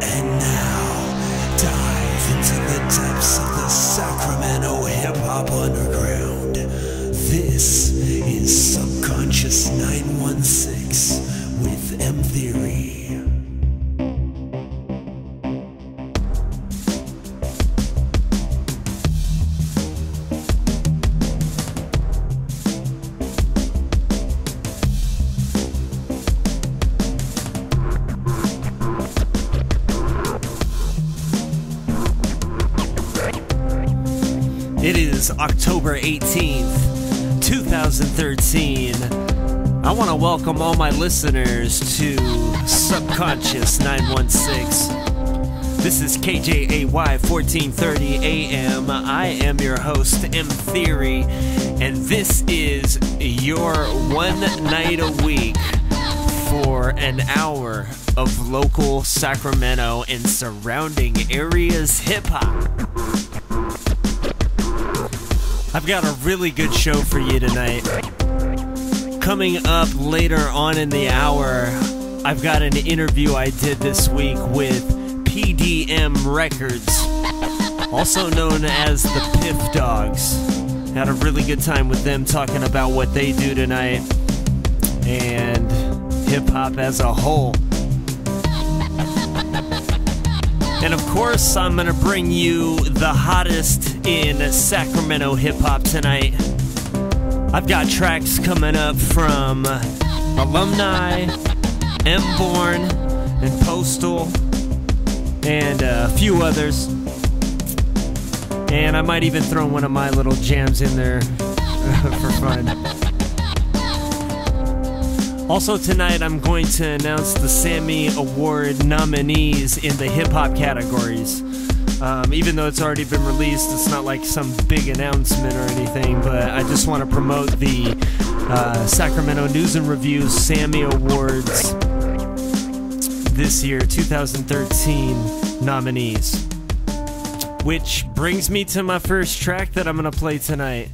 And now, dive into the depths of the Sacramento hip-hop underground. This is Subconscious 916 with M Theory. It is October 18th, 2013. I want to welcome all my listeners to Subconscious 916. This is KJAY 1430 AM. I am your host, M Theory, and this is your one night a week for an hour of local Sacramento and surrounding areas hip-hop. I've got a really good show for you tonight. Coming up later on in the hour, I've got an interview I did this week with PDM Wreckords, also known as the Piff Dawgs. Had a really good time with them talking about what they do tonight and hip-hop as a whole. And of course, I'm going to bring you the hottest in Sacramento hip-hop tonight. I've got tracks coming up from Alumni, M-Born, and Postal, and a few others. And I might even throw one of my little jams in there for fun. Also tonight, I'm going to announce the Sammy Award nominees in the hip-hop categories. Even though it's already been released, it's not like some big announcement or anything, but I just want to promote the Sacramento News and Review Sammy Awards this year, 2013 nominees. Which brings me to my first track that I'm going to play tonight.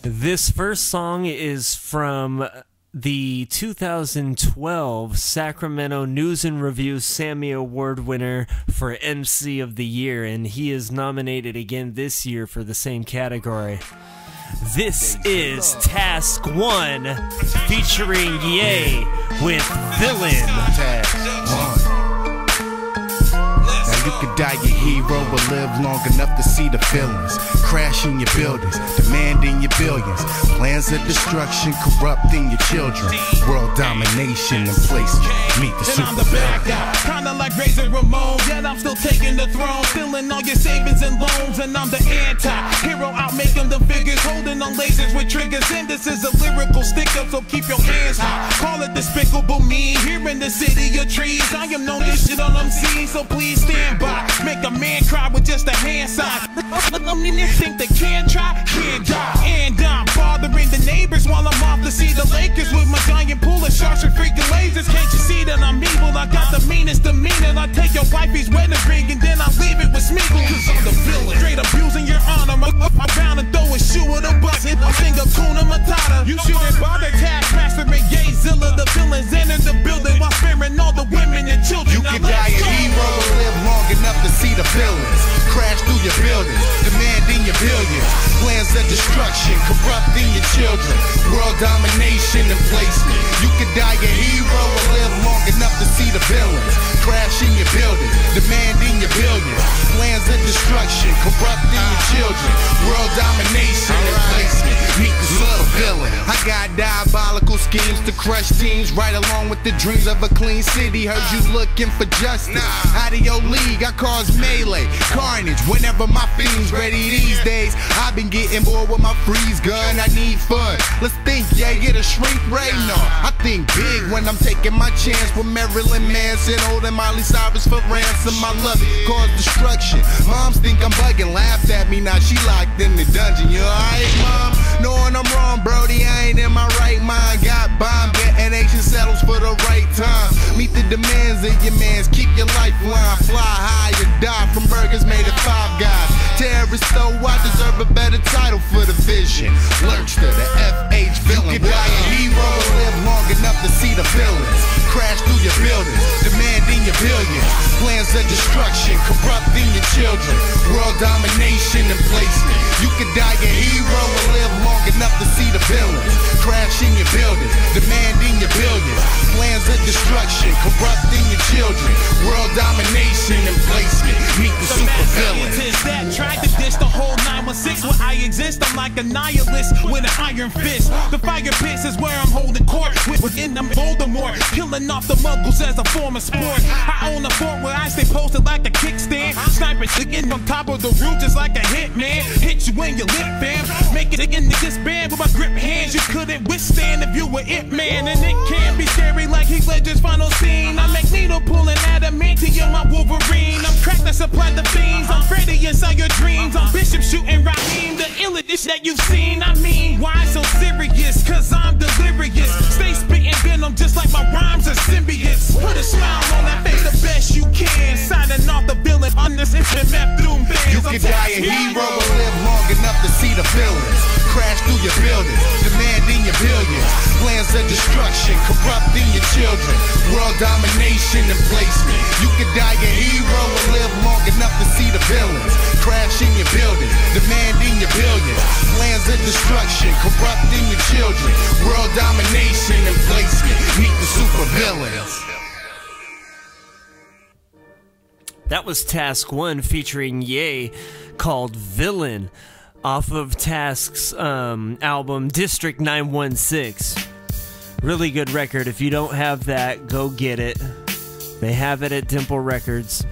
This first song is from the 2012 Sacramento News and Review Sammy Award winner for MC of the Year, and he is nominated again this year for the same category. This is Task 1 featuring Ye with Villain. Task 1. Now you could die your hero or live long enough to see the villains crashing your buildings, demanding your billions, plans of destruction, corrupting your children, world domination and placement. Meet the super. I'm the bad guy, kinda like Razor Ramon, yet I'm still taking the throne, stealing all your savings and loans, and I'm the anti-hero, outmaking the figures, holding on lasers with triggers, and this is a lyrical stick-up, so keep your hands high. Call it despicable me, here in the city of trees, I am known this shit on MC, so please stand by. Make a man cry with just a hand sign. I mean, they think they can't try, can't die. And I'm bothering the neighbors while I'm off to see the Lakers with my giant pool of sharks and freaking lasers. Can't you see that I'm evil? I got the meanest demeanor. I take your wifey's wedding ring and then I leave it with Smeagol. Cause I'm the villain, straight abusing your honor. I'm bound to throw a shoe at a bus. I sing a Kuna Matata. You shouldn't bother Taskmaster and Gayzilla. The villains enter the building while sparing all the women and children. You can die a hero or live long enough to see the villains crash through your buildings, demanding your billions, plans of destruction, corrupting your children, world domination and placement. You could die a hero or live long enough to see the villains crashing your buildings, demanding your billions, plans of destruction, corrupting your children, world domination and placement. Meet the super villain. I got diabolical schemes to crush teams, right along with the dreams of a clean city. Heard you looking for justice. Out of your league, I cause melee, carnage whenever my fiends ready these days. I've been getting bored with my freeze gun. I need fun. Let's think, yeah, get a shrink ray. No, I think big when I'm taking my chance with Marilyn Manson, holding Miley Cyrus for ransom. I love it, cause destruction. Moms think I'm bugging, laughed at me. Now she locked in the dungeon. You alright, mom? Knowing I'm wrong, Brody, I ain't in my right mind. Got bomb detonation settles for the right time. Meet the demands of your mans. Keep your lifeline. Fly high or die from burgers made of Five Guys. Terrorists, though, I deserve a better title for the vision. Lurchster, the FH villain. You could die a hero or live long enough to see the villains crash through your buildings, demanding your billions, plans of destruction, corrupting your children, world domination and placement. You could die a hero or live long enough to see the villains crashing your buildings, demanding your billions. Plans of destruction, corrupting your children, world domination and placement. Meet the super villains that tried to dish the whole 916 where I exist. I'm like a nihilist with an iron fist. The fire pits is where I'm holding court within them Voldemort, killing off the muggles as a form of sport. I own a fort where I stay posted like a kickstand. Snipers sticking on top of the roof just like a hitman. Hit you in your lip, fam. Make it in this band with my grip hands. You couldn't withstand if you were it, man. And it can be scary like Heath Ledger's final scene. I make needle pulling adamantium, my Wolverine. I'm cracked to supply the fiends. I'm Freddy inside your dreams. I'm Bishop shooting Raheem, the illest that you've seen. I mean, why so serious? Cause I'm delirious. Stay spitting venom just like my rhymes are symbiotes. Put a smile on that face the best you can. Signing off the villain on this internet doom bands. You could die a hero or live long enough to see the villains crash through your buildings, demanding your billions. Plans of destruction, corrupting your children, world domination and placement. You could die a hero or live long enough to see the villains crashing your buildings, demanding your billions. Plans of destruction, corrupting your children, world domination and placement. Meet the super villains. That was Task 1 featuring Ye, called Villain, off of Task's album District 916. Really good record. If you don't have that, go get it. They have it at Dimple Records.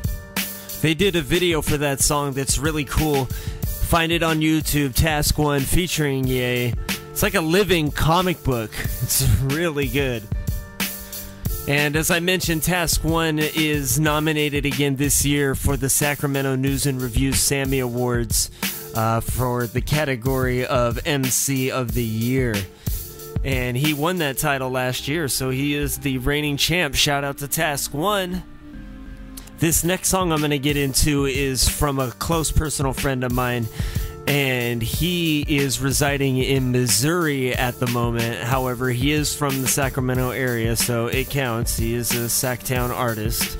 They did a video for that song that's really cool. Find it on YouTube, Task 1 featuring Ye. It's like a living comic book. It's really good. And as I mentioned, Task 1 is nominated again this year for the Sacramento News and Review Sammy Awards for the category of MC of the Year. And he won that title last year, so he is the reigning champ. Shout out to Task 1. This next song I'm going to get into is from a close personal friend of mine, and he is residing in Missouri at the moment. However, he is from the Sacramento area, so it counts. He is a Sacktown artist.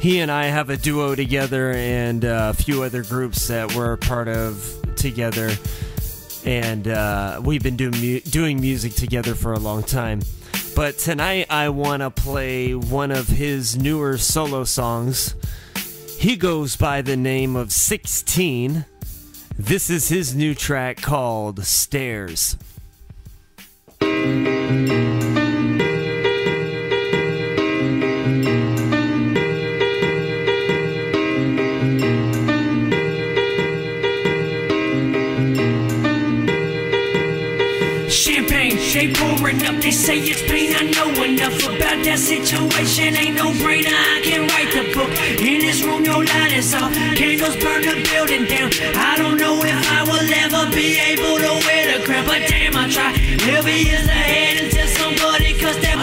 He and I have a duo together and a few other groups that we're a part of together, and we've been doing music together for a long time. But tonight I want to play one of his newer solo songs. He goes by the name of 16. This is his new track called Stairs. Champagne, they pouring up, they say it's pain. I know enough about that situation, ain't no brainer. I can write the book. In this room, your light is off. Candles burn the building down. I don't know if I will ever be able to wear the crown, but damn, I try. Heavy years ahead until somebody cuts that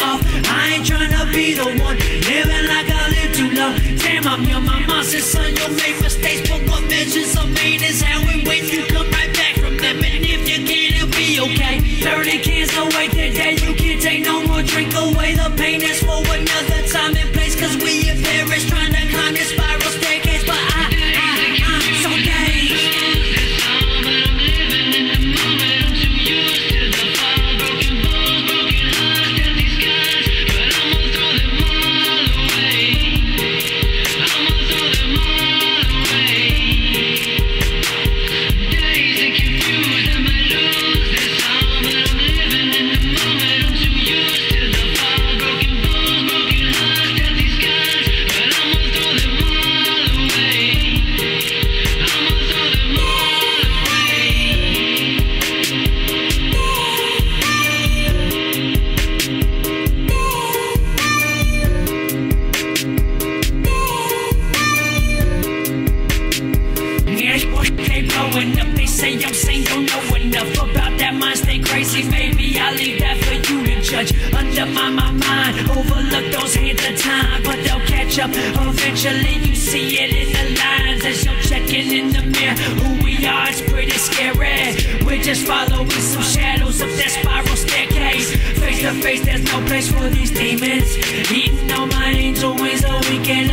off. I ain't trying to be the one living like I live too long. Damn, I'm young, my mom said, son, you'll make mistakes, but what mentions are made is how we wait. You come right back from them, and if you can't, it'll be okay. 30 cans away today, you can't take no more. Drink away the pain, is for another time and place. Cause we in Paris trying to climb this spiral staircase, but I'm so dazed. Eventually you see it in the lines as you're checking in the mirror. Who we are is pretty scary. We're just following some shadows up that spiral staircase. Face to face, there's no place for these demons. Eating on my angel wings so we can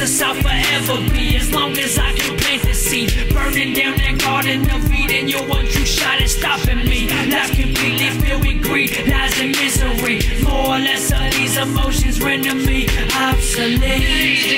Jesus, I'll forever be. As long as I can plant the seed, burning down that garden of Eden. You're one true shot at stopping me. Life completely filled with greed, lies and misery. More or less of these emotions render me obsolete.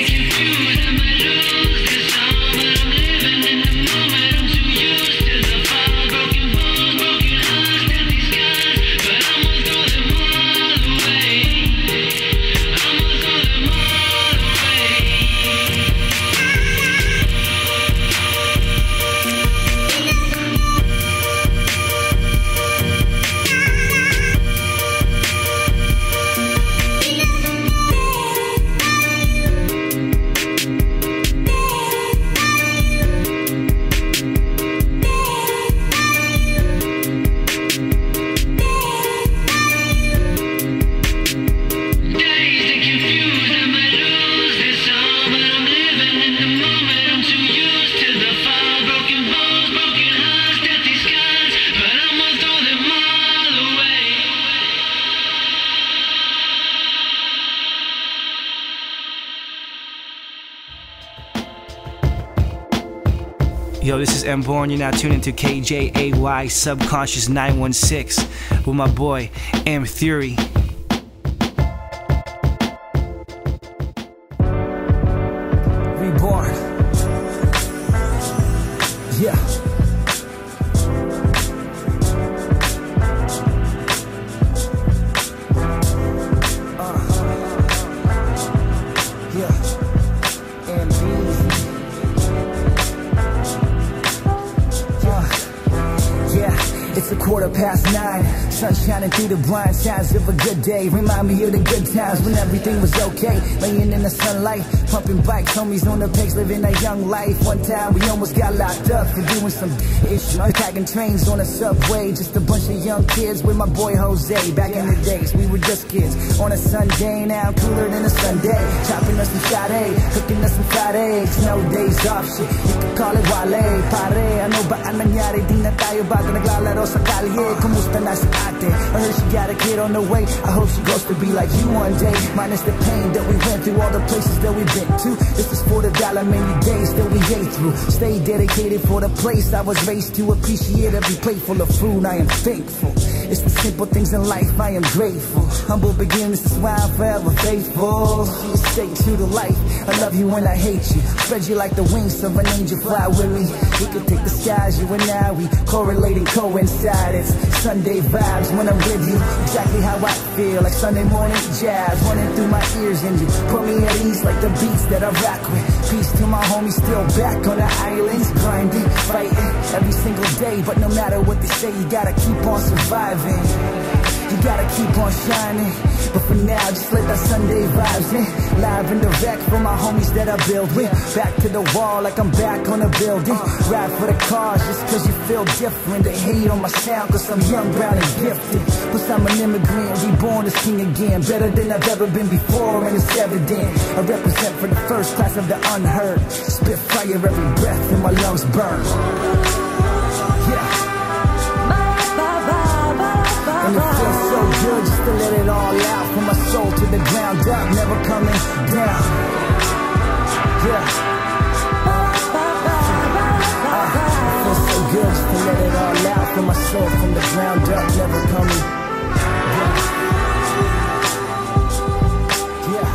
Yo, this is M Born. You're now tuned into KJAY Subconscious 916 with my boy M Theory. Reborn. Yeah. It's 9:15, sun shining through the blind signs of a good day. Remind me of the good times when everything was okay. Laying in the sunlight, pumping bikes, homies on the pace, living a young life. One time we almost got locked up for doing some issues, tagging trains on a subway. Just a bunch of young kids with my boy Jose. Back in the days, we were just kids. On a Sunday, now cooler than a Sunday. Chopping us some Sade, cooking us some fried eggs. No days off, shit, you can call it Wale. Pare, ano ba ang nangyari? Di na tayo bago naglalaro sa kalye. Kumusta na si ate? I heard she got a kid on the way. I hope she goes to be like you one day. Minus the pain that we went through, all the places that we've been to. This is for the dollar, many days that we ate through. Stay dedicated for the place I was raised to. Appreciate every plate full of food, I am thankful. It's the simple things in life, I am grateful. Humble beginnings, this is why I'm forever faithful. Stay true to life, I love you when I hate you. Spread you like the wings of an angel, fly with me. We can take the skies, you and I, we correlate and coincide. It's Sunday vibes when I'm with you, exactly how I feel. Like Sunday morning jazz running through my ears, and you put me at ease like the beats that I rock with. Peace to my homies still back on the islands, grinding, fighting every single day. But no matter what they say, you gotta keep on surviving. You gotta keep on shining. But for now, just let that Sunday vibes in. Live and direct for my homies that I build with. Back to the wall like I'm back on a building. Ride for the cause just cause you feel different. They hate on my sound cause I'm young, brown and gifted. Plus I'm an immigrant, reborn as king again. Better than I've ever been before, and it's evident. I represent for the first class of the unheard. Spit fire every breath and my lungs burn. Yeah. And it feels so good just to let it all out. From my soul to the ground up, never coming down. Yeah. It feels so good just to let it all out. From my soul, from the ground up, never coming down. Yeah.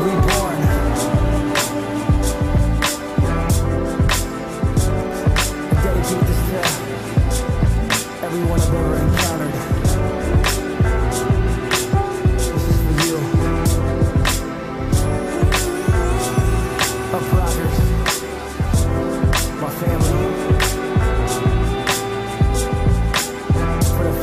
Reborn. I dedicate this to everyone I've ever encountered. This is for you. Up Rockers, my family. For the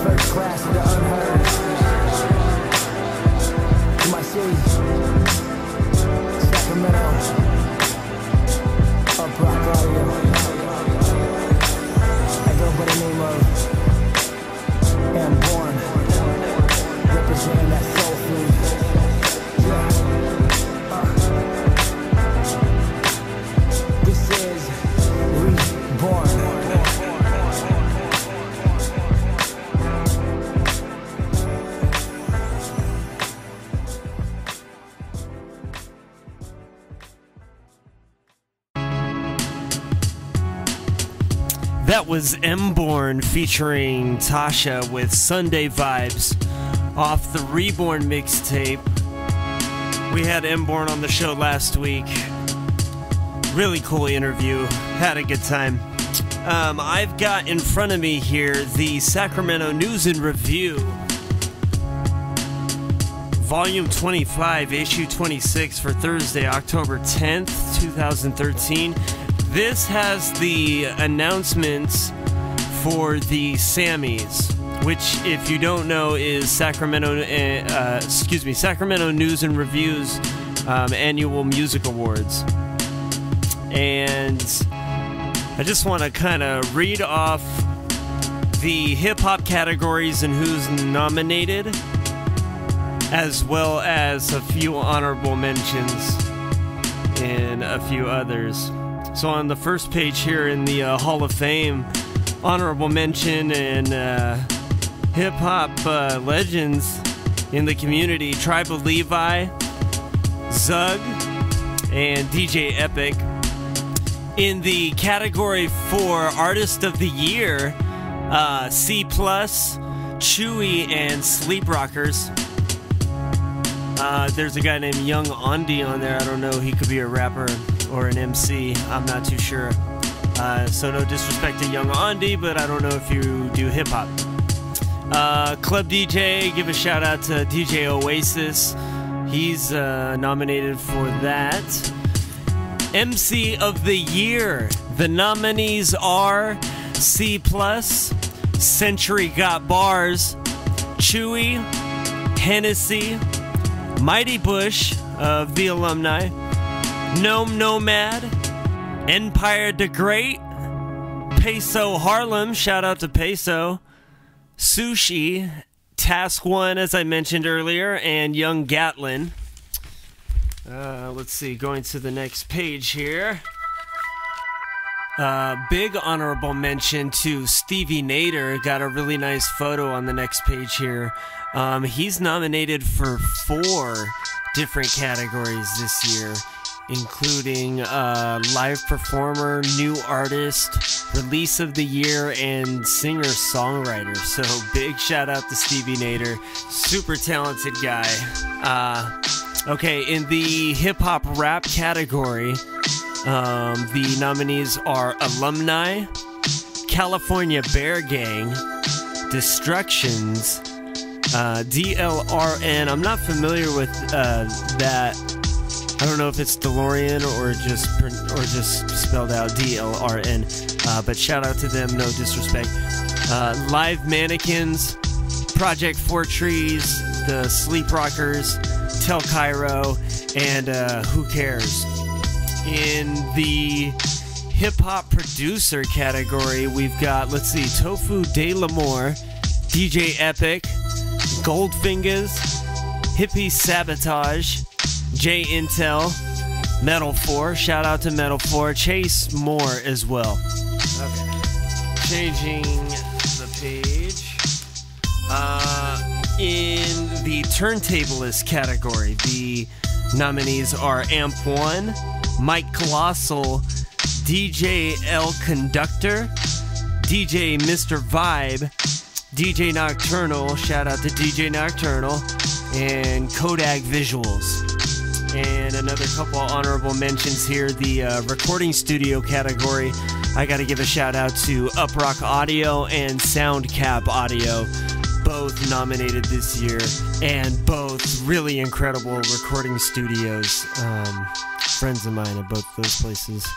That was M-Born featuring Tasha with Sunday Vibes off the Reborn mixtape. We had M-Born on the show last week. Really cool interview. Had a good time. I've got in front of me here the Sacramento News and Review, Volume 25, Issue 26 for Thursday, October 10th, 2013. This has the announcements for the Sammys, which, if you don't know, is Sacramento News and Review's annual music awards. And I just want to kind of read off the hip-hop categories and who's nominated, as well as a few honorable mentions and a few others. So on the first page here in the Hall of Fame, honorable mention and hip-hop legends in the community, Tribe of Levi, Zug, and DJ Epic. In the category for Artist of the Year, C+, Chewy, and Sleep Rockers. There's a guy named Young Ondi on there. I don't know, he could be a rapper or an MC. I'm not too sure. So no disrespect to Young Ondi, but I don't know if you do hip-hop. Club DJ, give a shout out to DJ Oasis. He's nominated for that. MC of the Year, the nominees are C+, Century Got Bars, Chewy, Hennessy, Mighty Bush of the Alumni, Gnome Nomad, Empire the Great, Peso Harlem, shout out to Peso, Sushi, Task One, as I mentioned earlier, and Young Gatlin. Let's see, going to the next page here. Big honorable mention to Stevie Nader. Got a really nice photo on the next page here. He's nominated for 4 different categories this year, including live performer, new artist, release of the year, and singer-songwriter. So big shout out to Stevie Nader. Super talented guy. Okay, in the hip-hop rap category, the nominees are Alumni, California Bear Gang, Destructions, DLRN. I'm not familiar with that. I don't know if it's DeLorean or just spelled out DLRN. But shout out to them, no disrespect. Live Mannequins, Project 4 Trees, the Sleep Rockers, Tel Cairo, and Who Cares. In the hip-hop producer category, we've got, let's see, Tofu De L'Amour, DJ Epic, Goldfingers, Hippie Sabotage, J Intel, Metal 4, shout out to Metal 4, Chase Moore as well. Okay. Changing the page. In the turntablist category, the nominees are Amp 1, Mike Colossal, DJ L Conductor, DJ Mr. Vibe, DJ Nocturnal, shout out to DJ Nocturnal, and Kodak Visuals. And another couple honorable mentions here, the recording studio category. I gotta give a shout out to Uprock Audio and Soundcap Audio, both nominated this year, and both really incredible recording studios. Friends of mine at both those places.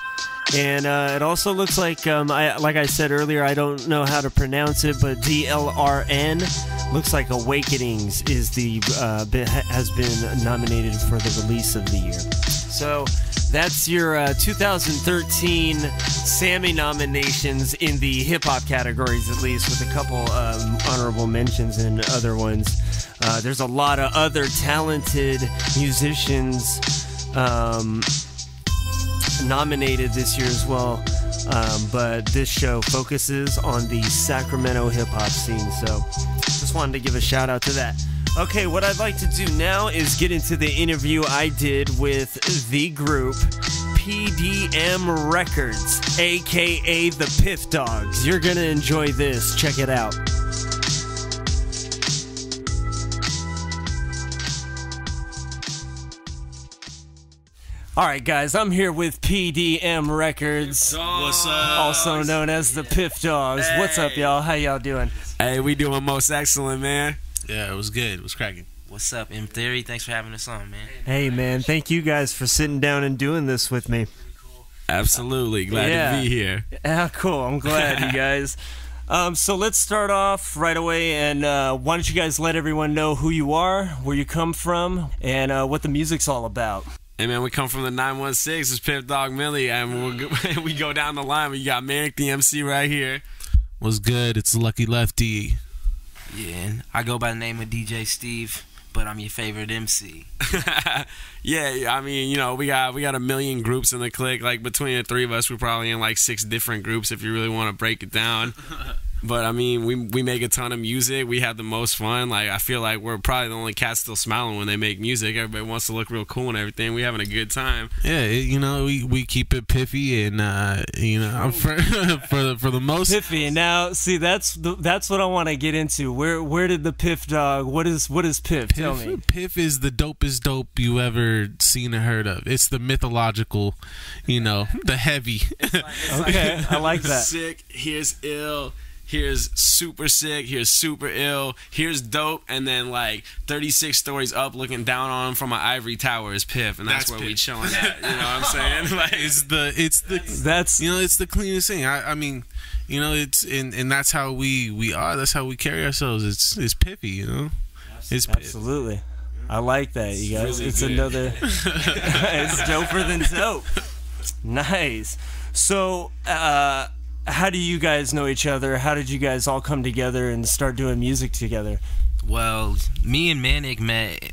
And it also looks like, like I said earlier, I don't know how to pronounce it, but DLRN looks like Awakenings is has been nominated for the release of the year. So that's your 2013 Sammy nominations in the hip-hop categories, at least, with a couple honorable mentions and other ones. There's a lot of other talented musicians nominated this year as well, but this show focuses on the Sacramento hip-hop scene, so just wanted to give a shout out to that. Okay, what I'd like to do now is get into the interview I did with the group PDM Wreckords, aka the Piff Dawgs. You're gonna enjoy this. Check it out. Alright guys, I'm here with PDM Wreckords, What's up? also known as the Piff Dawgs. Hey. What's up, y'all? How y'all doing? Hey, we doing most excellent, man. Yeah, it was good. It was cracking. What's up, M Theory? Thanks for having us on, man. Hey man, thank you guys for sitting down and doing this with me. Absolutely. Glad to be here. Yeah, cool. I'm glad, you guys. So let's start off right away, and why don't you guys let everyone know who you are, where you come from, and what the music's all about. Hey, man, we come from the 916. It's Piff Dawg Millie, and we go down the line. We got Manik The MC right here. What's good? It's Lucky Lefty. Yeah, I go by the name of DJ Steve, but I'm your favorite MC. Yeah, I mean, you know, we got a million groups in the clique. Like, between the three of us, we're probably in like 6 different groups if you really want to break it down. But I mean, we make a ton of music. We have the most fun. Like, I feel like we're probably the only cats still smiling when they make music. Everybody wants to look real cool and everything. We having a good time. Yeah, you know, we keep it piffy and you know, for the most Piffy. Now, see, that's what I want to get into. Where did the Piff Dawg? What is Piff? Tell me. Piff is the dopest dope you ever seen or heard of. It's the mythological, you know, the heavy. Okay, I like that. Sick. Here's ill. Here's super sick, here's super ill, here's dope, and then like 36 stories up looking down on him from an ivory tower is Piff, and that's where Piff. we chilling at. You know what I'm saying? Like, it's the cleanest thing. I mean, you know, it's and that's how we are. That's how we carry ourselves. It's piffy, you know. It's Piff. Absolutely. I like that, you guys. Really it's good. another. It's doper than dope. Nice. So, how do you guys know each other? How did you guys all come together and start doing music together? Well, me and Manik met,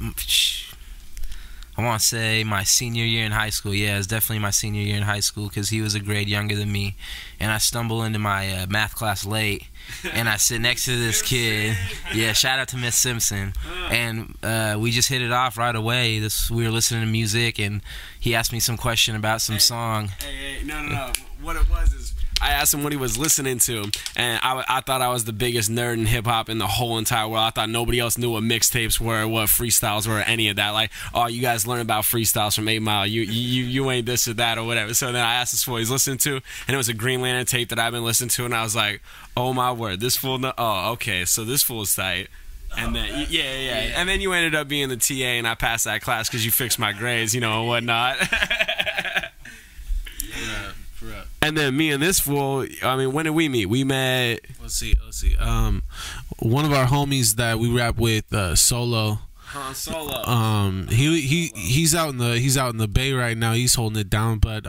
I want to say my senior year in high school. Yeah, it's definitely my senior year in high school because he was a grade younger than me. And I stumble into my math class late, and I sit next to this kid. Yeah, shout out to Miss Simpson. And we just hit it off right away. We were listening to music, and he asked me some question about some song. Hey, no. What it was is, I asked him what he was listening to, and I thought I was the biggest nerd in hip-hop in the whole entire world. I thought nobody else knew what mixtapes were, what freestyles were, or any of that. Like, oh, you guys learn about freestyles from 8 Mile. You ain't this or that or whatever. So then I asked this fool he's listening to, and it was a Green Lantern tape that I've been listening to, and I was like, oh, my word, this fool, oh, okay, so this fool's tight. And then, yeah. And then you ended up being the TA, and I passed that class because you fixed my grades, you know, and whatnot. And then me and this fool, I mean, when did we meet? We met. Let's see. One of our homies that we rap with, Solo. Han Solo. He's out in the Bay right now. He's holding it down, but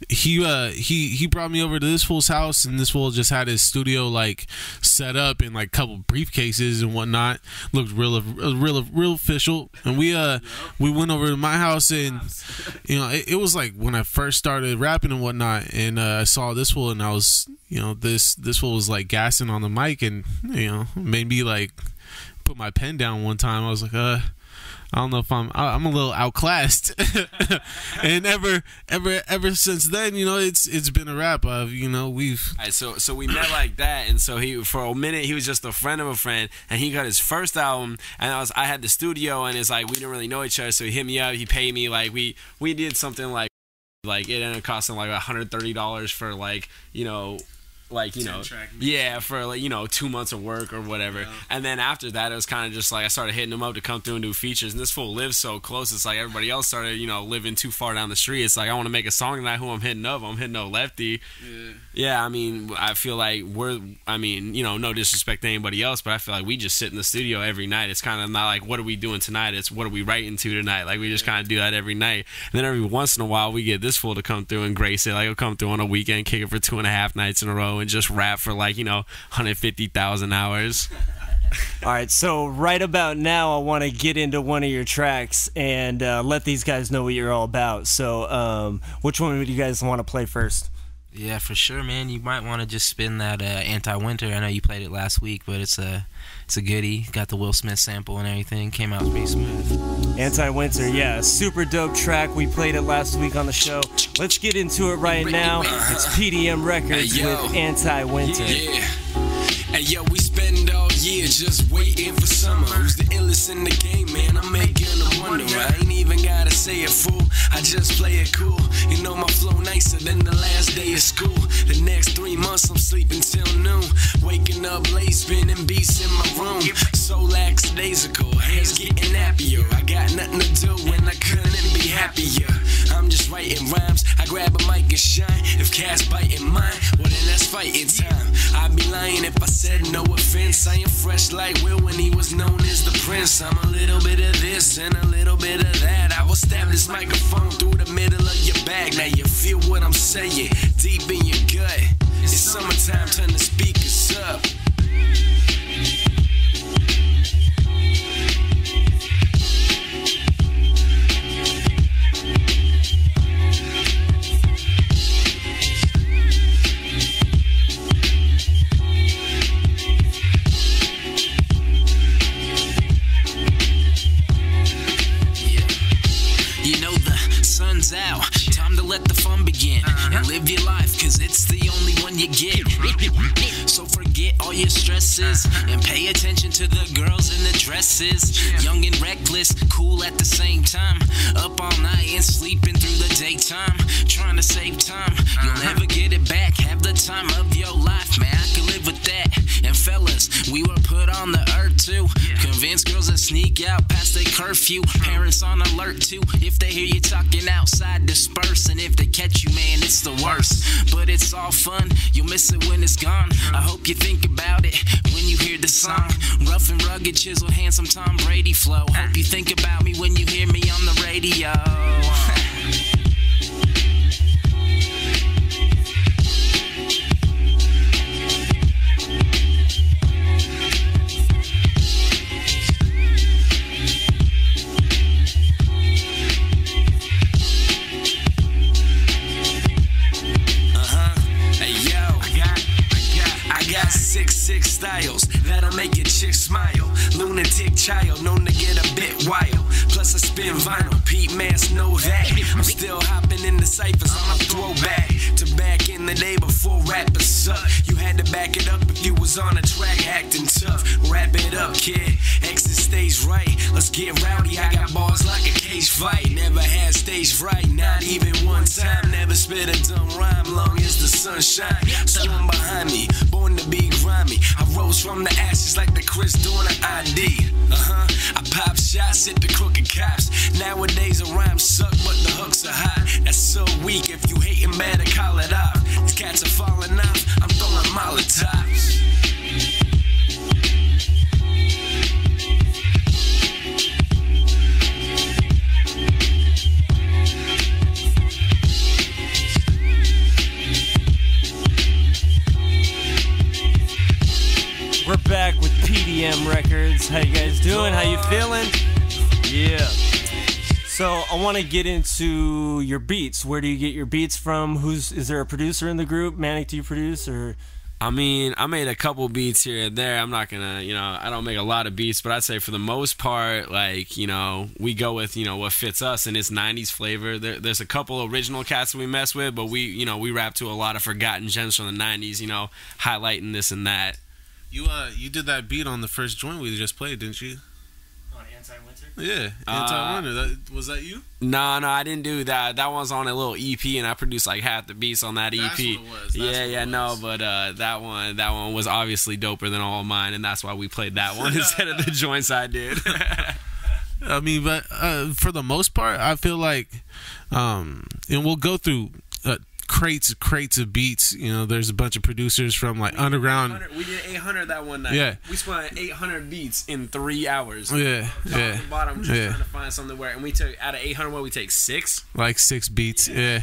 he brought me over to this fool's house, and this fool just had his studio like set up in like a couple briefcases and whatnot. Looked real official. And we went over to my house, and you know, it was like when I first started rapping and whatnot, and I saw this fool, and I was, you know, this fool was like gassing on the mic, and you know, made me like put my pen down one time. I was like, I don't know if I'm a little outclassed. And ever since then, you know, it's been a wrap. You know, we've. All right, so we met like that, and so for a minute he was just a friend of a friend, and he got his first album, and I had the studio, and it's like we didn't really know each other, so he hit me up, he paid me, like we did something like it ended up costing like $130 for like, you know. Like, you know, yeah, for like, you know, 2 months of work or whatever. Yeah. And then after that, it was kind of just like I started hitting him up to come through and do features. And this fool lives so close. It's like everybody else started, you know, living too far down the street. It's like I want to make a song tonight. Who I'm hitting up? I'm hitting up Lefty. Yeah, I mean, I feel like I mean, you know, no disrespect to anybody else, but I feel like we just sit in the studio every night. It's kind of not like, what are we doing tonight? It's what are we writing to tonight? Like, we just kind of do that every night. And then every once in a while, we get this fool to come through and grace it. Like, he'll come through on a weekend, kick it for 2.5 nights in a row, and just rap for like, you know, 150,000 hours. All right, so right about now, I want to get into one of your tracks and let these guys know what you're all about. So, which one would you guys want to play first? Yeah, for sure, man. You might want to just spin that Anti-Winter. I know you played it last week, but it's a goodie. Got the Will Smith sample and everything. Came out pretty smooth. Anti-Winter, yeah, super dope track. We played it last week on the show. Let's get into it right now. It's PDM Wreckords with Anti-Winter. Yeah. Hey yo, we spend all year just waiting for summer. Who's the illest in the game, man? I'm making them wonder. I ain't even gotta say it, fool. I just play it cool. You know my flow nicer than the last day of school. The next 3 months I'm sleeping till noon. Waking up late, spinning beats in my room. So lackadaisical, hands getting happier. I got nothing to do when I couldn't be happier. I'm just writing rhymes. I grab a mic and shine. If cats biting mine, well then that's fighting time. I'd be lying if I said no offense. I am fresh like Will when he was known as the Prince. I'm a little bit of this and a little bit of that. I will stab this microphone through the middle of your back. Now you feel what I'm saying deep in your gut. It's summertime, turn the speakers up. Out. Time to let the fun begin and live your life, cause it's the only one you get. So forget all your stresses and pay attention to the girls in the dresses. Young and reckless, cool at the same time. Up all night and sleeping through the daytime. Trying to save time, you'll never get it back. Have the time of your life, man, I can live with that. And fellas, we were put on the earth too. Convince girls to sneak out past their curfew. Parents on alert too. If they hear you talking outside, disperse. And if they catch you, man, it's the worst. But it's all fun, you'll miss it when it's gone. I hope you think about it when you hear the song. Rough and rugged, chiseled, handsome Tom Brady flow. Hope you think about me when you hear me on the radio. Six styles that'll make your chick smile. Lunatic child known to get a bit wild. Plus I spin vinyl, Pete Mass know that. I'm still hopping in the ciphers, I'm a throwback to back in the day before rappers suck. You had to back it up if you was on a track acting tough. Wrap it up, kid. Exit stage right. Let's get rowdy. I got bars like a cage fight. Never had stage fright, not even one time. Never spit a dumb rhyme long as the sun shine. Storm behind me, born to be grimy. I rose from the ashes like the Chris doing an ID. I pop shots at the crooked cops. Nowadays a rhyme suck, but the hooks are hot. That's so weak. If you hating, better call it off. These cats are falling off. I'm throwing Molotovs. We're back with PDM Wreckords. How you guys doing? How you feeling? Yeah. So I want to get into your beats. Where do you get your beats from? Is there a producer in the group? Manik, do you produce or? I mean, I made a couple beats here and there. I'm not gonna, I don't make a lot of beats, but I'd say for the most part, like, we go with, what fits us, and it's 90s flavor. There's a couple original cats that we mess with, but we rap to a lot of forgotten gems from the 90s, highlighting this and that. You did that beat on the first joint we just played, didn't you? On Anti-Winter? Yeah, Anti-Winter. Was that you? No, I didn't do that. That one's on a little EP, and I produced like half the beats on that EP. That's what it was. But that one was obviously doper than all of mine, and that's why we played that one instead of the joints I did. I mean, but for the most part, I feel like, and we'll go through crates of beats. There's a bunch of producers from like underground. We did 800 that one night. Yeah, we spun 800 beats in 3 hours. Yeah, top to bottom, just trying to find something where. And we took out of 800, what we take 6, like 6 beats. Yeah.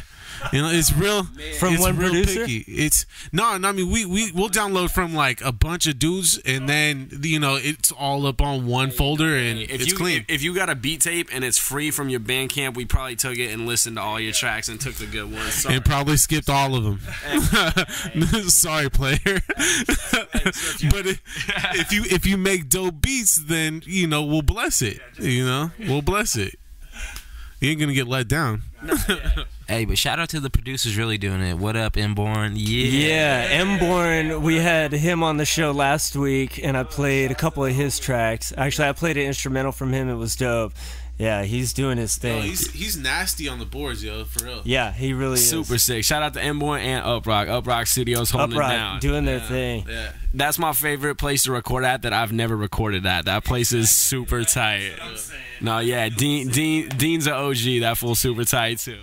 It's real from it's one real producer. Picky. It's no. I mean, we'll download from like a bunch of dudes, and then it's all up on one folder, and it's clean. If you got a beat tape and it's free from your Bandcamp, we probably took it and listened to all your tracks and took the good ones. Sorry. And probably probably skipped all of them. Sorry, player. But if you make dope beats, then we'll bless it. We'll bless it. You ain't gonna get let down. Hey, but shout out to the producers really doing it. What up, Mborn? Yeah, Mborn, we had him on the show last week, and I played a couple of his tracks. Actually, I played an instrumental from him. It was dope. Yeah, he's doing his thing. He's nasty on the boards, yo, for real. Yeah, he really is. Super sick. Shout out to Mborn and Uprock. Uprock Studios holding it down. Doing their thing. Yeah. That's my favorite place to record at that I've never recorded at. That place is super tight. No, yeah, Dean's an OG. That fool's super tight, too.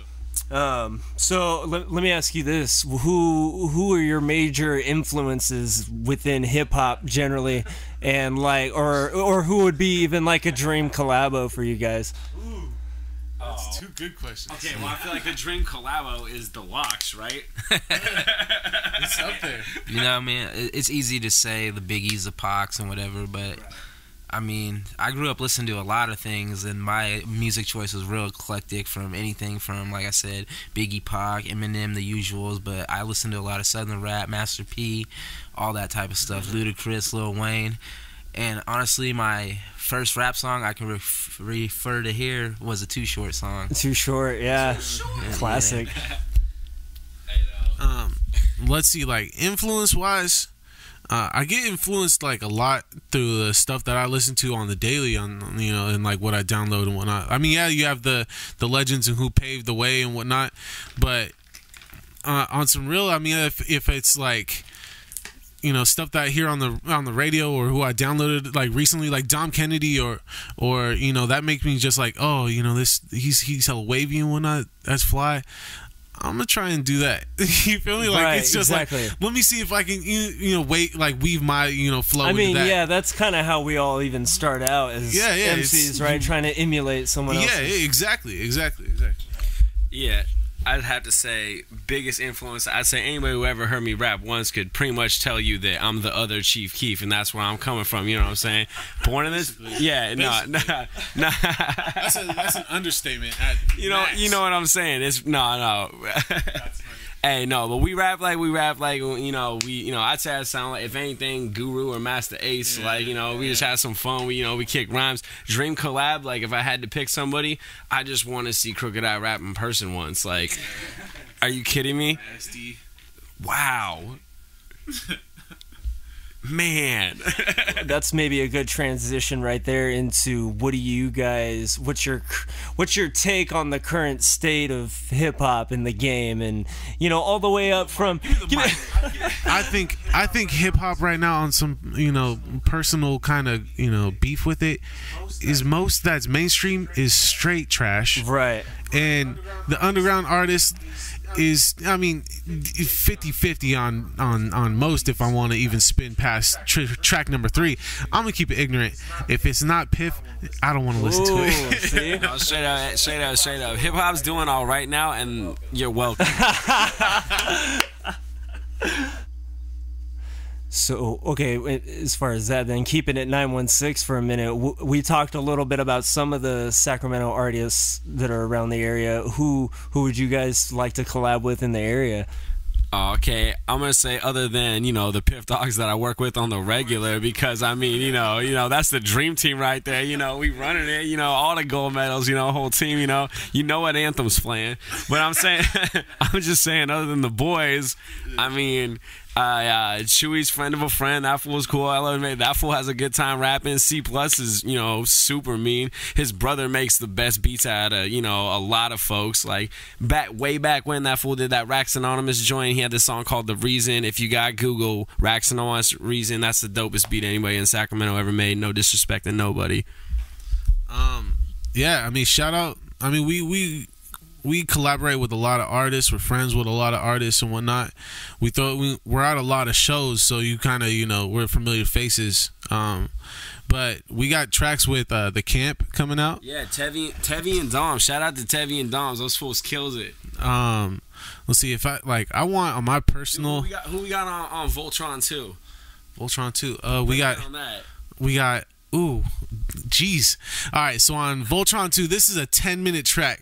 So let me ask you this: who are your major influences within hip hop generally, and or who would be even like a dream collabo for you guys? That's two good questions. Okay, well I feel like the dream collabo is the Locks, right? It's up there. I mean, it's easy to say the Biggies, the Pacs, and whatever, but. I mean, I grew up listening to a lot of things, and my music choice was real eclectic from anything from, like I said, Biggie, Pac, Eminem, the usuals, but I listened to a lot of Southern rap, Master P, all that type of stuff, Ludacris, Lil Wayne, and honestly, my first rap song I can refer to here was a Too Short song. Too Short, yeah. Classic. Let's see, like, influence-wise, I get influenced like a lot through the stuff that I listen to on the daily, and like what I download and whatnot. I mean, yeah, you have the legends and who paved the way and whatnot, but on some real, I mean, if it's like stuff that I hear on the radio or who I downloaded like recently, like Dom Kennedy or that makes me just like, oh, this he's hella wavy and whatnot. That's fly. I'm gonna try and do that. You feel me? Like, right, it's just exactly. Like, let me see if I can weave my flow. I mean, into that. yeah, that's kind of how we all even start out as MCs, right? Trying to emulate someone else. Yeah, exactly. Yeah, I'd have to say biggest influence. I'd say anybody who ever heard me rap once could pretty much tell you that I'm the other Chief Keef, and that's where I'm coming from. You know what I'm saying? Born in this. Yeah, no. That's an understatement. You know what I'm saying? It's no. Hey, no, but we rap like I'd say I sound like, if anything, Guru or Master Ace. We just had some fun. We kick rhymes. Dream collab. Like, if I had to pick somebody, I just want to see Crooked Eye rap in person once. Like, are you kidding me? Nasty. Wow. Man. That's maybe a good transition right there into what's your take on the current state of hip hop in the game, and all the way up from I think hip hop right now, on some personal kind of beef with it, is most that's mainstream is straight trash, right? And the underground artist is, 50-50 on most. If I want to even spin past track number 3, I'm gonna keep it ignorant. If it's not Piff, I don't want to listen to it. See? No, straight up. Hip hop's doing all right now, and you're welcome. So, okay, as far as that, then keeping it 916 for a minute, we talked a little bit about some of the Sacramento artists that are around the area. Who would you guys like to collab with in the area? Okay, I'm gonna say other than the Piff Dawgs that I work with on the regular, because that's the dream team right there. We running it. All the gold medals. Whole team. What anthem's playing. But I'm saying, I'm just saying, other than the boys, Chewy's friend of a friend. That fool's cool. I love him. That fool has a good time rapping. C Plus is super mean. His brother makes the best beats out of a lot of folks. Like way back when that fool did that Rax Anonymous joint, he had this song called The Reason. If you got Google Rax Anonymous Reason, that's the dopest beat anybody in Sacramento ever made. No disrespect to nobody. Yeah, shout out. We collaborate with a lot of artists. We're friends with a lot of artists and whatnot. We're at a lot of shows, so you kind of we're familiar faces. But we got tracks with the Camp coming out. Yeah, Tevi and Dom. Shout out to Tevi and Dom. Those fools kills it. Let's see if I want on my personal. Who we got on Voltron 2? Voltron 2. We got. Jeez. All right, so on Voltron 2, this is a 10-minute track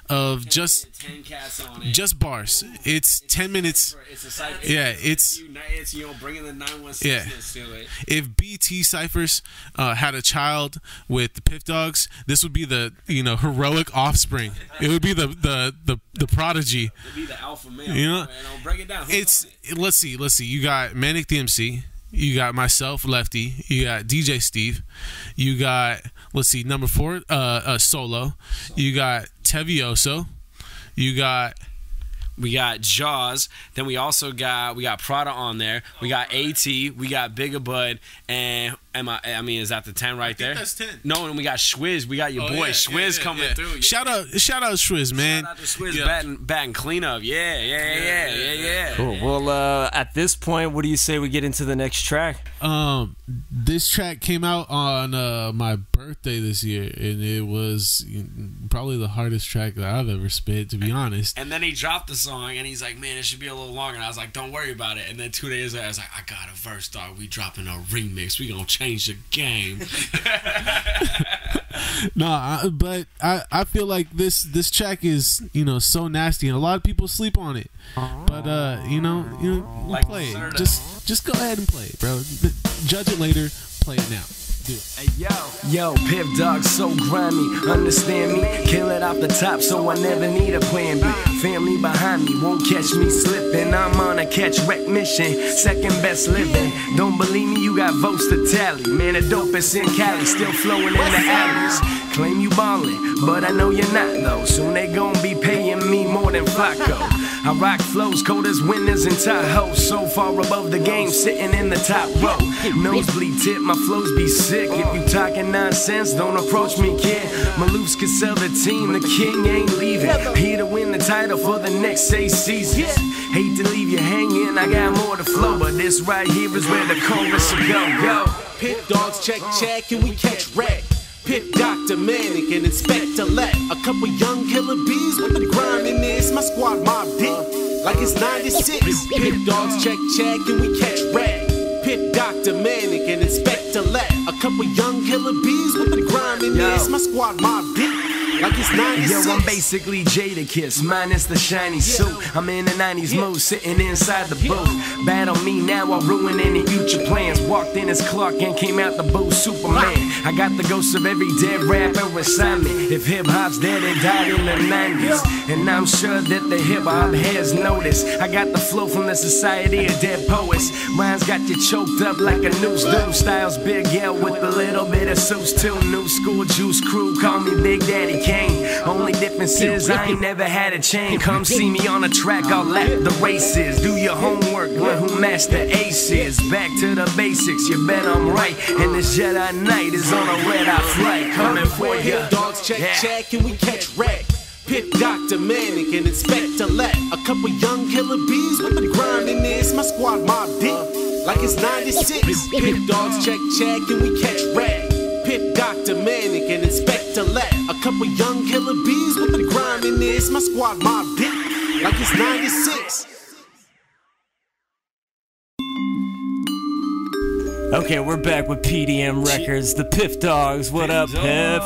of just 10 cats on it. just bars. It's 10 minutes. It's a cipher. Yeah, it's you know, bringing the 916 yeah. to it. If BT Cyphers had a child with the Piff Dawgs, this would be the heroic offspring. It would be the prodigy. It'd be the alpha male. You know, break it down. Let's see. You got Manik The MC. You got myself, Lefty. You got DJ Steve. You got number 4, Solo. You got Tevioso. We got Jaws. Then we also got Prada on there. We got AT. We got Bigger Bud. And is that the 10 right there? That's 10. No, and we got Schwiz. We got your boy Schwiz coming through. Shout out Schwiz, man. Shout out to Schwiz batting cleanup. Yeah. Cool. Well, at this point, what do you say we get into the next track? This track came out on my birthday this year, and it was probably the hardest track that I've ever spit, to be honest. And then he dropped the song, and he's like, "Man, it should be a little longer." And I was like, "Don't worry about it." And then 2 days later, I was like, "I got a verse, dog. We dropping a remix. We gonna change the game." But I feel like this track is so nasty, and a lot of people sleep on it. But Like play it. Serta. Just go ahead and play it, bro. Judge it later. Play it now. Do it. Hey, yo, Piff Dawgs so grimy, understand me, kill it off the top so I never need a plan B. Family behind me won't catch me slipping, I'm on a catch wreck mission, second best living. Don't believe me, you got votes to tally, man, the dopest in Cali, still flowing in the alleys. Claim you ballin', but I know you're not though, soon they gon' be paying me more than Flacco. I rock flows, cold as winners in Tahoe, so far above the game, sitting in the top row. Nosebleed tip, my flows be sick. If you talking nonsense, don't approach me, kid. Maloofs could sell the team, the king ain't leaving. Here to win the title for the next 6 seasons. Hate to leave you hanging, I got more to flow, but this right here is where the chorus will go. Piff Dawgs check, and we catch wreck. Piff Dr. Manik and Inspector Let. A couple young killer bees with the grind in this. My squad mob deep, like it's 96. Piff Dawgs check, and we catch wreck. Piff Dr. Manik and Inspector Let. A couple young killer bees with the grind in this. My squad mob deep, like it's 96. Yo, I'm basically Jadakiss, minus the shiny suit. I'm in the 90s mood, sitting inside the booth. Bad on me now, I'll ruin any future plans. Walked in as Clark and came out the booth, Superman. I got the ghosts of every dead rapper inside me. If hip-hop's dead, it died in the 90s. And I'm sure that the hip-hop has noticed. I got the flow from the Society of Dead Poets. Mine's got you choked up like a noose do. Styles Big L with a little bit of Seuss too. New school juice crew, call me Big Daddy Kane. Only difference is I ain't never had a chain. Come see me on a track, I'll lap the races. Do your homework, learn who Master Ace is. Back to the basics, you bet I'm right. And this Jedi Knight is on a red-eye flight, coming for you. Piff Dawgs check, and we catch wreck. Piff Dr. Manik and Inspector Let. A couple young killer bees with the grind in this. My squad mob deep, like it's 96. Piff Dawgs check, and we catch wreck. Piff Dr. Manik and Inspector Let. A couple young killer bees with the grind in this. My squad mob deep, like it's 96. Okay, we're back with PDM Wreckords, the Piff Dawgs. What up, Piff?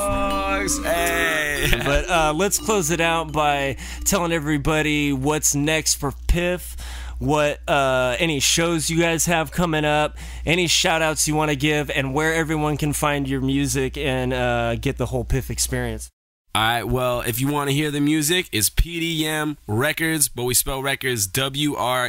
Hey. But let's close it out by telling everybody what's next for Piff, what any shows you guys have coming up, any shout outs you want to give, and where everyone can find your music and get the whole Piff experience. Alright, well, if you want to hear the music, it's PDM Wreckords, but we spell records WRECKORDS.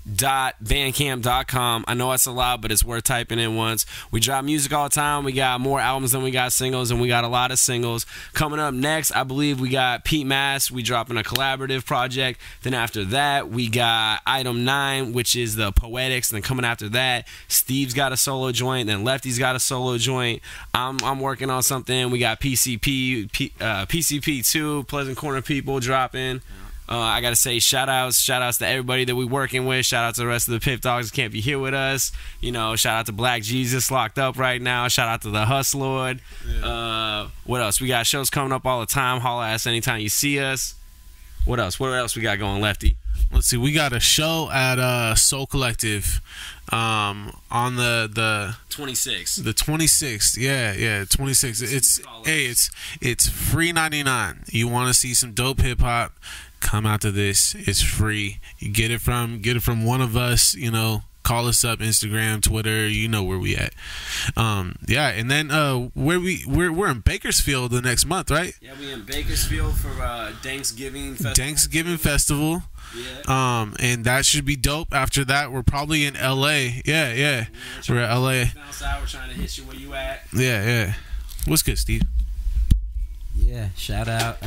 .bandcamp.com. I know it's a lot, but it's worth typing in once. We drop music all the time. We got more albums than we got singles, and we got a lot of singles. Coming up next, I believe we got Pete Mass. We dropping a collaborative project. Then after that, we got Item 9, which is the Poetics. Then coming after that, Steve's got a solo joint. Then Lefty's got a solo joint. I'm working on something. We got PCP 2, Pleasant Corner People dropping. I gotta say shout outs to everybody that we working with. Shout out to the rest of the Piff Dawgs that can't be here with us. Shout out to Black Jesus locked up right now. Shout out to the Huss Lord. What else? We got shows coming up all the time. Holla at us anytime you see us. What else? What else we got going, Lefty? let's see, we got a show at Soul Collective on the 26th. The 26th, yeah, 26th. It's free 99. You want to see some dope hip hop? Come out to this. It's free. You get it from one of us. You know, call us up, Instagram, Twitter. You know where we at. Yeah, and then we're in Bakersfield the next month, right? Yeah, we in Bakersfield for Thanksgiving Festival. Yeah. And that should be dope. After that, we're probably in LA. Yeah. We're at LA. Bounce out. We're trying to hit you where you at. Yeah. What's good, Steve? Yeah, shout out.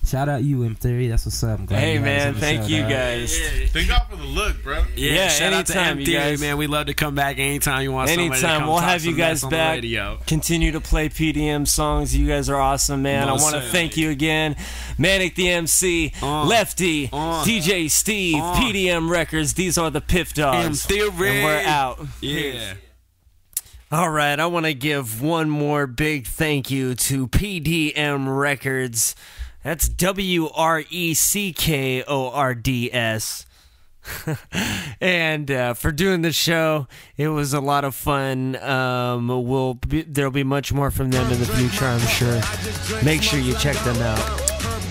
Shout out you, M3. That's what's up. I'm glad hey, you man. Thank you, guys. Thank God for the look, bro. Yeah, shout anytime, out to you M3, guys. man. We love to come back anytime you want somebody to come we'll talk have you some guys mess on the back. radio. Continue to play PDM songs. You guys are awesome, man. Most I want to certainly. thank you again. Manik The MC, Lefty, DJ Steve, PDM Wreckords. These are the Piff Dawgs. And we're out. Yeah. All right, I want to give one more big thank you to PDM Wreckords. That's WRECKORDS. And for doing the show, it was a lot of fun. There'll be much more from them in the future, I'm sure. Make sure you check them out.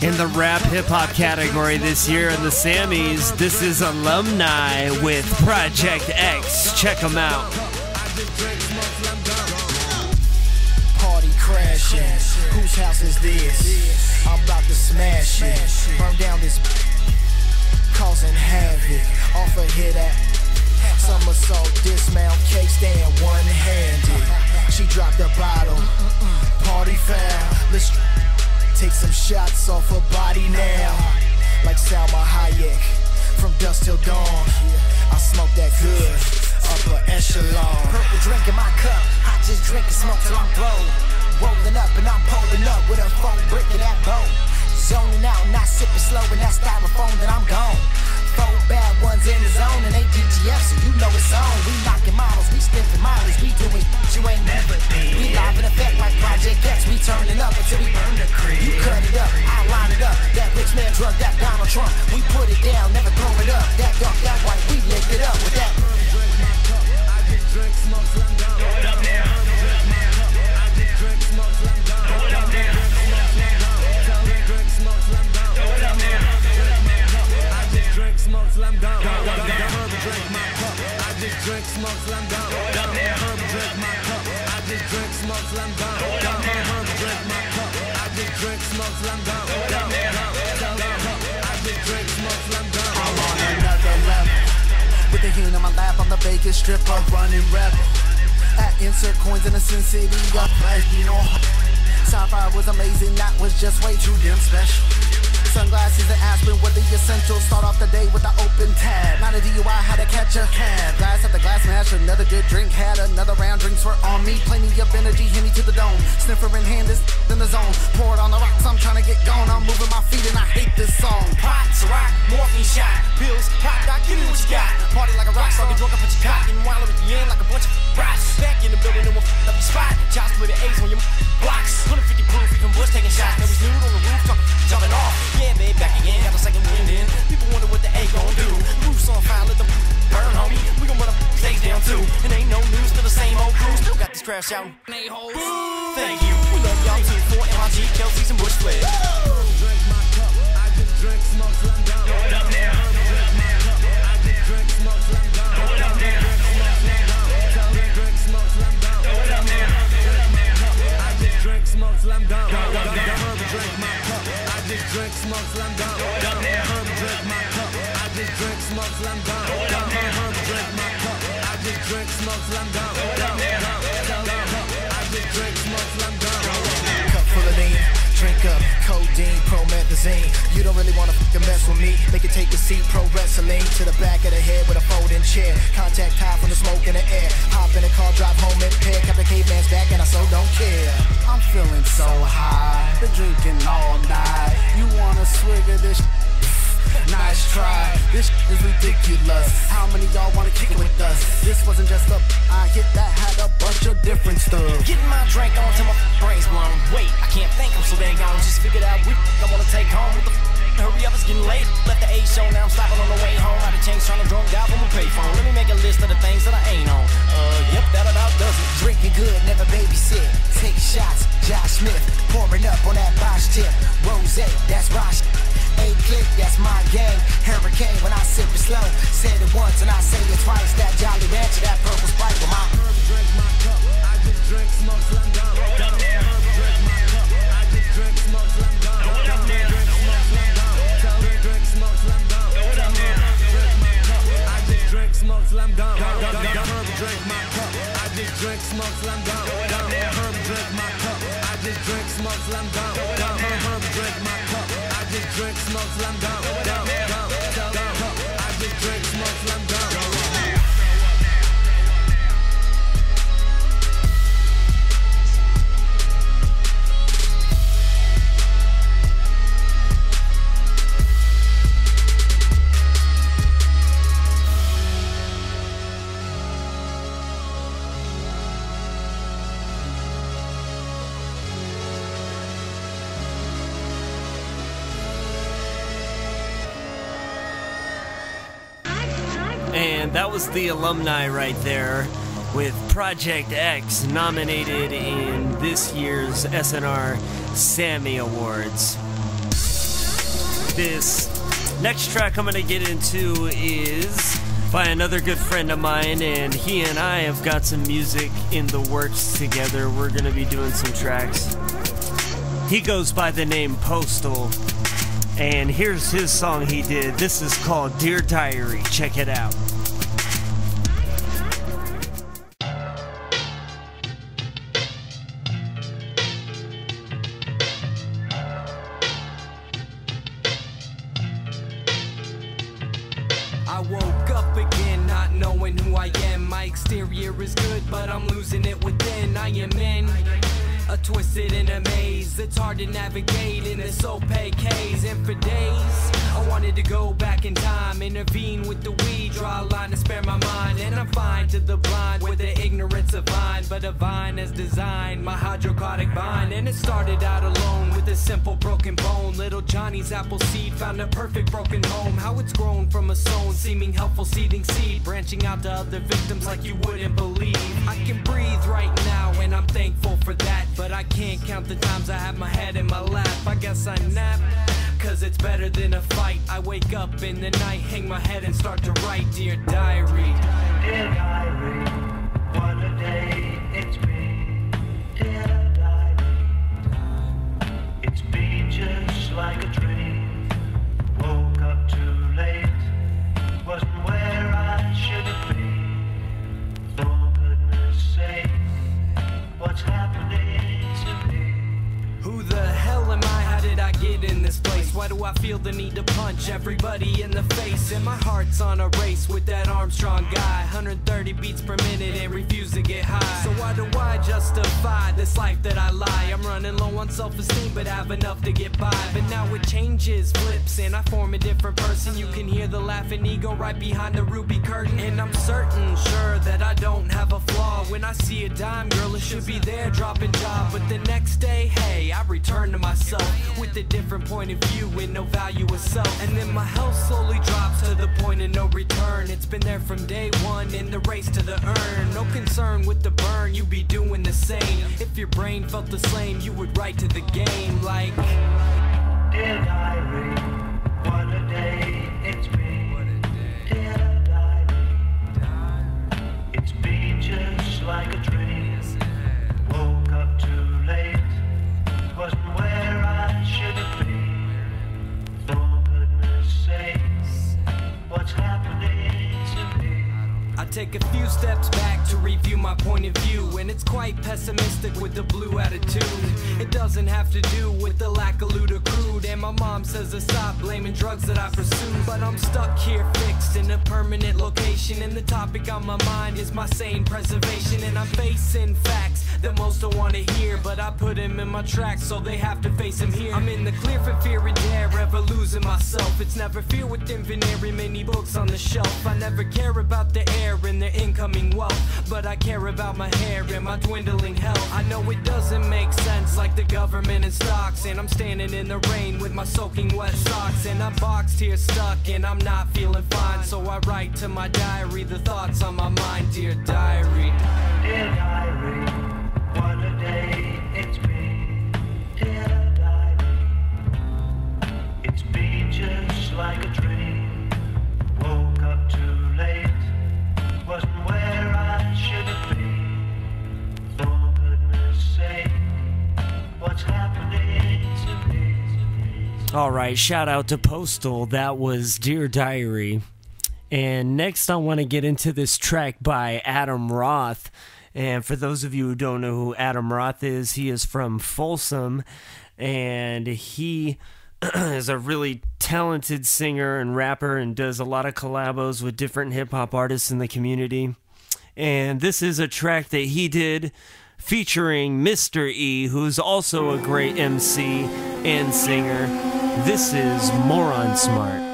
In the rap hip-hop category this year in the Sammys, this is Alumni with Project X. Check them out. Party crashing, whose house is this? I'm about to smash it, burn down this, causing havoc. Off a hit at somersault, dismount, cake stand one-handed. She dropped the bottle, party foul. Let's take some shots off her body now, like Salma Hayek. From dusk till dawn, I smoke that good, upper echelon. Purple drink in my cup, I just drink and smoke till I'm blown. Rolling up and I'm pulling up with a phone brick of that boat. Zoning out, not sipping slow in that styrofoam, then I'm gone. 4 bad ones in the zone and they DTF, so you know it's on. We knocking models, we stiffing mollies, we doing you ain't never been. We live in effect like Project X, we turning up until we burn the crib. You cut it up, I line it up. That rich man drug, that Donald Trump. We put it down, never throw it up. That dark, that white, we lift it up with that. I just drink, smoke, slam down. Throw it up now. I just drink, smoke, slam down. Throw it up now. Throw it up now. I just drink, smoke, slam down. Herb drink my cup. I just drink, smoke, slam down. Herb drink my cup. I just drink, smoke, slam down. Herb drink my cup. I just drink, smoke, slam down. I just drink, smoke, slam down. I'm on another level. With the hand on my lap, I'm the Vegas stripper, running rebel. At insert coins in the Sin City, up, you know. Sapphire was amazing, that was just way too damn special. Sunglasses and aspirin were the essentials. Start off the day with the open tab. Not a DUI, had to catch a cab. Glass after glass, smash another good drink. Had another round, drinks were on me. Plenty of energy, hit me to the dome. Sniffer in hand, is in the zone. Pour it on the rocks, I'm trying to get gone. I'm moving my feet and I hate this song. Pots, rock, morphine shot. Pills, hot doc, give me what you got. Party like a rock star, get drunk up at your cock. And wild at the end like a bunch of rats. Back in the building and we'll f*** up your spot. Chops split the A's on your blocks. 150 proof, even Bush taking shots. Now we snood on the roof, talking, jumping off. Yeah, babe, back again, got a second wind in. People wonder what the A gon' do. Roof's on fire, let them burn, homie. We gon' run up stage down too. And ain't no news to the same old crew. Still got this crash out. Thank you. We love y'all too. For MIG, Kelsey's and Bush Fled. Drink my cup. I just drink, smoke, slam down. Throw it up now. I just drink, smoke, slam down. Throw it up now. Drink, smoke, slam down. Throw it up now. I just drink, smoke, slam down. Drink my cup. I just drink, smoke, slam down. Drink my cup. I just drink, smoke, slam down. Drink my cup. I just drink, smoke, slam down. I just drink, smoke, slam down. Cup full of lean, drink up, codeine, promethazine. You don't really wanna fucking mess with me. Make it take a seat, pro wrestling to the back of the head with a folding chair. Contact high from the smoke in the air. Hop in the car, drive home in pair. Captain Caveman's back and I so don't care. I'm feeling so high, been drinking all night. You wanna swig of this? Nice try, this is ridiculous. How many y'all wanna kick it with us? This wasn't just a I hit that, had a bunch of different stuff. Getting my drink on till my brain's blown. Wait, I can't think, I'm so dang gone. Just figured out I wanna take home with the Hurry up, it's getting late. Left the A show, now I'm stopping on the way home. Out of change, trying to drunk dial from a payphone. Let me make a list of the things that I ain't on. Yep, that about does it. Drinking good, never babysit. Take shots, Josh Smith. Pouring up on that Bosch tip. Rose, that's Rosh. A-Click, that's my gang. Hurricane when I sip it slow. Said it once and I say it twice. That Jolly Rancher, that purple Sprite with my herb drink my cup. I just drink, smoke, slam down. Herb drink my cup. I just drink, smoke, slam down. Drink, smoke, slam down. Drink, smoke, slam down. Drink my cup. I just drink, smoke, slam down. Herb drink my cup. I just drink, smoke, slam down. Herb drink my cup. I just drink, smoke, slam down. Herb drink my cup. I just drink, smoke, slam down. I just drink, smoke, slam down. And that was the alumni right there with Project X nominated in this year's SNR Sammy Awards. This next track I'm going to get into is by another good friend of mine, and he and I have got some music in the works together. We're going to be doing some tracks. He goes by the name Postal, and here's his song he did. This is called Dear Diary. Check it out. I woke up again, not knowing who I am. My exterior is good, but I'm losing it within. I am in a twisted in a maze. It's hard to navigate in this opaque haze. And for days, I wanted to go back in time, intervene with the weed, draw a line to spare my mind. And I'm fine to the blind with the ignorance of vine, but a vine has designed my hydrocarbonic vine. And it started out alone with a simple broken bone. Little Johnny's apple seed found a perfect broken home. How it's grown from a sown, seeming helpful seeding seed, branching out to other victims like you wouldn't believe. I can breathe right now and I'm thankful for that, but I can't count the times I have my head in my lap. I guess I nap, cause it's better than a fight. I wake up in the night, hang my head and start to write. Dear diary, dear diary, what a day it's been. Dear diary, it's been just like a dream. Woke up too late, wasn't where I should have been. For goodness sake, what's happening to me? who the hell am I? How did I get in this place? Why do I feel the need to punch everybody in the face? And my heart's on a race with that Armstrong guy, 130 beats per minute and refuse to get high. So why do I justify this life that I lie? I'm running low on self-esteem but have enough to get by. But now it changes, flips, and I form a different person. You can hear the laughing ego right behind the ruby curtain. And I'm certain, sure, that I don't have a flaw. When I see a dime, girl, it should be there, dropping job. But the next day, hey, I return to myself with a different point of view and no value of self. And then my health slowly drops to the point of no return. It's been there from day one in the race to the urn. No concern with the burn, you be doing the same. If your brain felt the same, you would write to the game like, dear diary, what a day it's been. Dear diary, it's been just like a dream. Woke up too late, wasn't where I should have been. For goodness sakes, what's happening to me? I take a few steps back to review my point of view, and it's quite pessimistic with the blue attitude. It doesn't have to do with the lack of loot or crude, and my mom says to stop blaming drugs that I pursue. But I'm stuck here fixed in a permanent location, and the topic on my mind is my sane preservation. And I'm facing facts that most don't wanna hear. But I put him in my tracks, so they have to face him here. I'm in the clear for fear and dare, ever losing myself. It's never fear within very many books on the shelf. I never care about the air and the incoming wealth, but I care about my hair and my dwindling health. I know it doesn't make sense, like the government and stocks, and I'm standing in the rain with my soaking wet socks, and I'm boxed here stuck and I'm not feeling fine. So I write to my diary the thoughts on my mind. Dear diary, dear diary, what a day it's been. Dear diary, it's been just like a dream. Woke up too late, wasn't where I should have been. For goodness sake, what's happening to me? All right, shout out to Postal. That was Dear Diary. And next I want to get into this track by Adam Roth. And for those of you who don't know who Adam Roth is, he is from Folsom, and he is a really talented singer and rapper and does a lot of collabos with different hip-hop artists in the community. And this is a track that he did featuring Mr. E, who's also a great MC and singer. This is Moron Smart.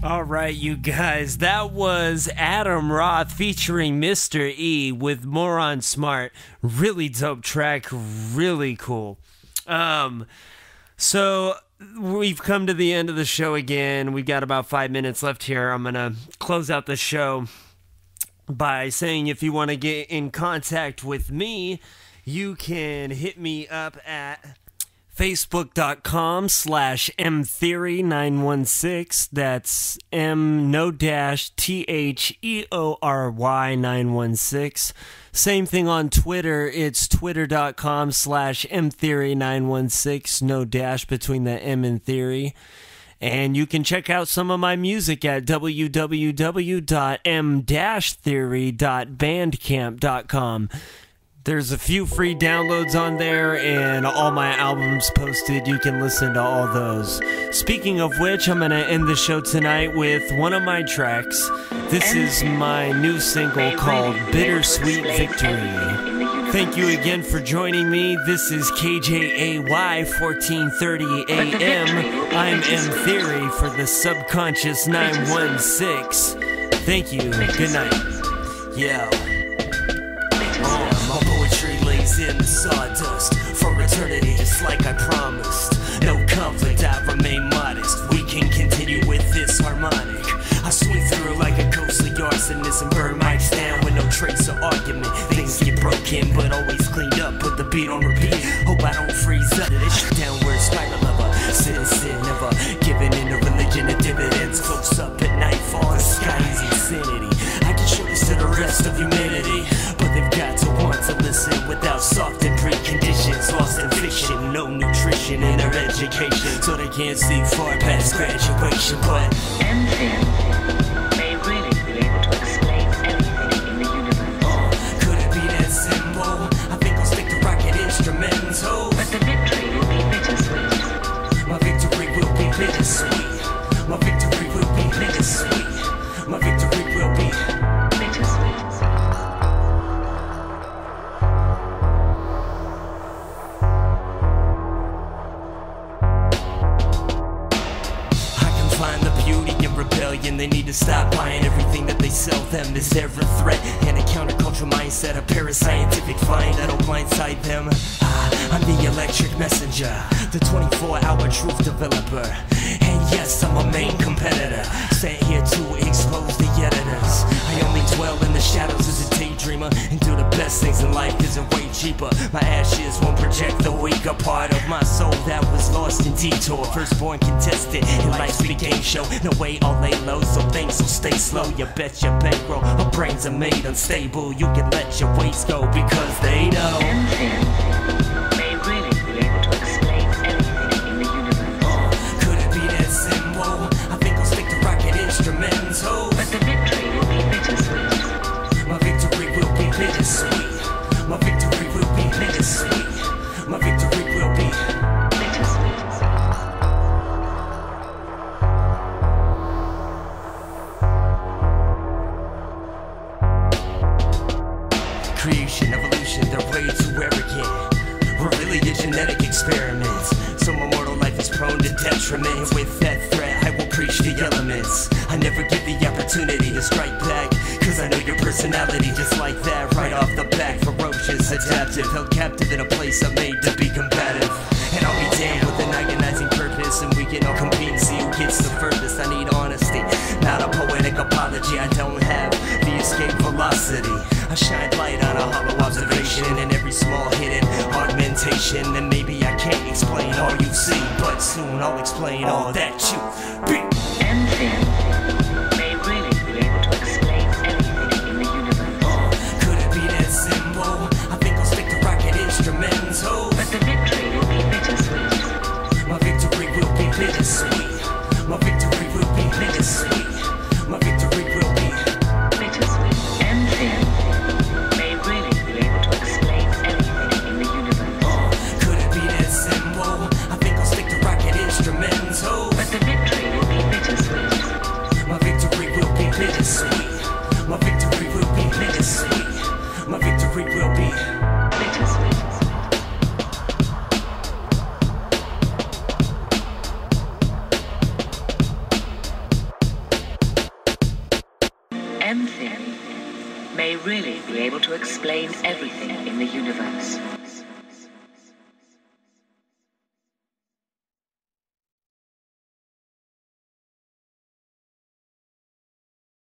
All right, you guys, that was Adam Roth featuring Mr. E with Moron Smart. Really dope track, really cool. So we've come to the end of the show again. We've got about 5 minutes left here. I'm going to close out the show by saying if you want to get in contact with me, you can hit me up at Facebook.com/MTheory916. That's M-no-THEORY 916. Same thing on Twitter. It's Twitter.com/MTheory916. No dash between the M and Theory. And you can check out some of my music at www.m-theory.bandcamp.com. There's a few free downloads on there, and all my albums posted. You can listen to all those. Speaking of which, I'm going to end the show tonight with one of my tracks. This is my new single called Bittersweet Victory. Thank you again for joining me. This is KJAY 1430 AM. I'm M Theory for the Subconscious 916. Thank you. Good night. Yeah. My poetry lays in the sawdust for eternity, just like I promised. No conflict, I remain modest. We can continue with this harmonic. I swing through like a ghostly arsonist and burn mics down with no trace of argument. Things get broken, but always cleaned up. Put the beat on repeat. Hope I don't freeze up to this downward spiral of a sin, never giving in to religion and dividends. Close up at nightfall, the sky is insanity. I can show this to the rest of humanity, but they've got to want to listen without soft and preconditions. Lost in fiction, no nutrition in their education, so they can't see far past graduation. But may really be able to explain everything in the universe. Could it be that simple? I think I'll stick to rocket instrumental. But the victory will be bittersweet. My victory will be bittersweet. My victory will be bittersweet. My victory will be bittersweet. Rebellion, they need to stop buying everything that they sell them. Is there a threat and a countercultural mindset, a parascientific find that'll blindside them? I'm the electric messenger, the 24-hour truth developer, and yes, I'm a main competitor, sent here to expose the editors. I only dwell in the shadows as a daydreamer and do the best things in life cause it's way cheaper. My ashes won't project the weaker part of my soul that was lost in detour. Firstborn contestant in life's big game show. No way I'll lay low, so things will stay slow. You bet your bankroll, our brains are made unstable. You can let your weights go because they know. May really be able to explain everything in the universe. Could it be that simple? I think I'll stick to rocket instrumental. But the victory will be bittersweet. My victory will be bittersweet. My victory will be bittersweet. My victory will be bittersweet. Creation, evolution, they're way too arrogant. We're really a genetic experiment, so my mortal life is prone to detriment. With that threat, I will preach the elements. I never get the opportunity to strike back, cause I know your personality just like that. Right off the back, ferocious, adaptive, held captive in a place I made to be combative. And I'll be damned with an agonizing purpose, and we can all compete and see who gets the furthest. I need honesty, not a poetic apology. I don't have the escape velocity. I shine light on a hollow observation and every small hidden augmentation. And maybe I can't explain all you see, but soon I'll explain all that you be. Anything may really be able to explain everything in the universe. Could it be that simple? I think I'll stick to rocket instrumental. But the victory will be bittersweet. My victory will be bittersweet. My victory will be bittersweet. My victory will be bittersweet. Anything may really be able to explain everything in the universe. Could it be that simple? I think I'll stick to rocket instrumental. But the victory will be bittersweet. My victory will be bittersweet. My victory will be bittersweet. My victory will be bittersweet. M-Theory may really be able to explain everything in the universe.